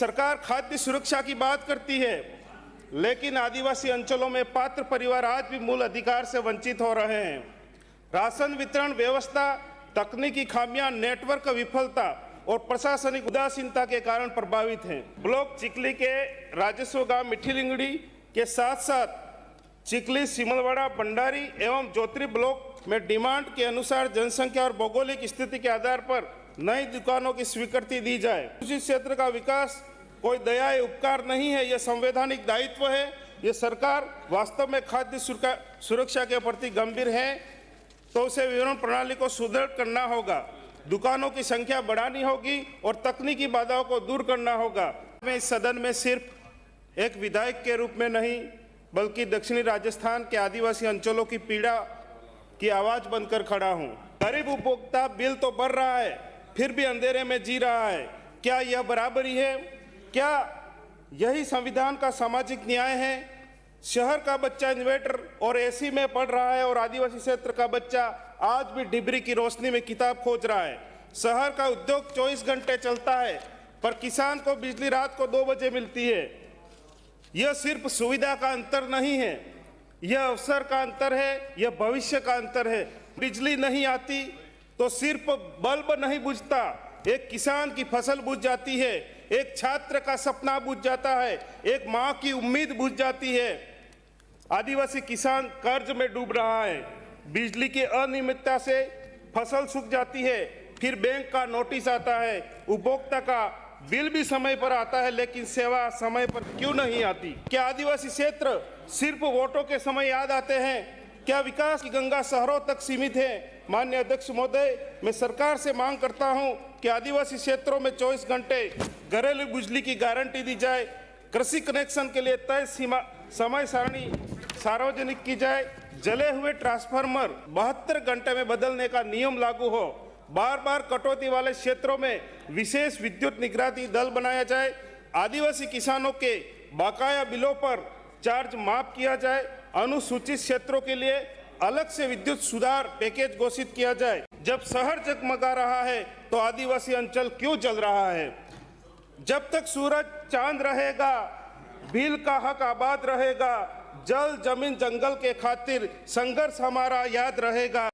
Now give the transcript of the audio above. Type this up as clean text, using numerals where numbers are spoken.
सरकार खाद्य सुरक्षा की बात करती है, लेकिन आदिवासी अंचलों में पात्र परिवार आज भी मूल अधिकार से वंचित हो रहे हैं। राशन वितरण व्यवस्था, तकनीकी खामियां, नेटवर्क विफलता और प्रशासनिक उदासीनता के कारण प्रभावित हैं। ब्लॉक चिखली के राजस्व गांव मिठी लिंगड़ी के साथ साथ चिखली, सिमलवाड़ा, भंडारी एवं जोत्री ब्लॉक में डिमांड के अनुसार जनसंख्या और भौगोलिक स्थिति के आधार पर नई दुकानों की स्वीकृति दी जाए। उसी क्षेत्र का विकास कोई दया या उपकार नहीं है, यह संवैधानिक दायित्व है। ये सरकार वास्तव में खाद्य सुरक्षा के प्रति गंभीर है तो उसे वितरण प्रणाली को सुदृढ़ करना होगा, दुकानों की संख्या बढ़ानी होगी और तकनीकी बाधाओं को दूर करना होगा। मैं इस सदन में सिर्फ एक विधायक के रूप में नहीं बल्कि दक्षिणी राजस्थान के आदिवासी अंचलों की पीड़ा की आवाज बनकर खड़ा हूँ। गरीब उपभोक्ता बिल तो बढ़ रहा है, फिर भी अंधेरे में जी रहा है। क्या यह बराबरी है? क्या यही संविधान का सामाजिक न्याय है? शहर का बच्चा इन्वर्टर और एसी में पढ़ रहा है और आदिवासी क्षेत्र का बच्चा आज भी डिबरी की रोशनी में किताब खोज रहा है। शहर का उद्योग 24 घंटे चलता है, पर किसान को बिजली रात को 2 बजे मिलती है। यह सिर्फ सुविधा का अंतर नहीं है, यह अवसर का अंतर है, यह भविष्य का अंतर है। बिजली नहीं आती तो सिर्फ बल्ब नहीं बुझता, एक किसान की फसल बुझ जाती है, एक छात्र का सपना बुझ जाता है, एक माँ की उम्मीद बुझ जाती है। आदिवासी किसान कर्ज में डूब रहा है, बिजली की अनियमितता से फसल सूख जाती है, फिर बैंक का नोटिस आता है, उपभोक्ता का बिल भी समय पर आता है, लेकिन सेवा समय पर क्यों नहीं आती? क्या आदिवासी क्षेत्र सिर्फ वोटों के समय याद आते हैं? क्या विकास की गंगा शहरों तक सीमित है? माननीय अध्यक्ष महोदय, मैं सरकार से मांग करता हूं कि आदिवासी क्षेत्रों में 24 घंटे घरेलू बिजली की गारंटी दी जाए, कृषि कनेक्शन के लिए तय समय सारणी सार्वजनिक की जाए, जले हुए ट्रांसफार्मर 72 घंटे में बदलने का नियम लागू हो, बार बार कटौती वाले क्षेत्रों में विशेष विद्युत निगरानी दल बनाया जाए, आदिवासी किसानों के बकाया बिलों पर चार्ज माफ किया जाए, अनुसूचित क्षेत्रों के लिए अलग से विद्युत सुधार पैकेज घोषित किया जाए। जब शहर जगमगा रहा है तो आदिवासी अंचल क्यों जल रहा है? जब तक सूरज चांद रहेगा, भील का हक आबाद रहेगा, जल जमीन जंगल के खातिर संघर्ष हमारा याद रहेगा।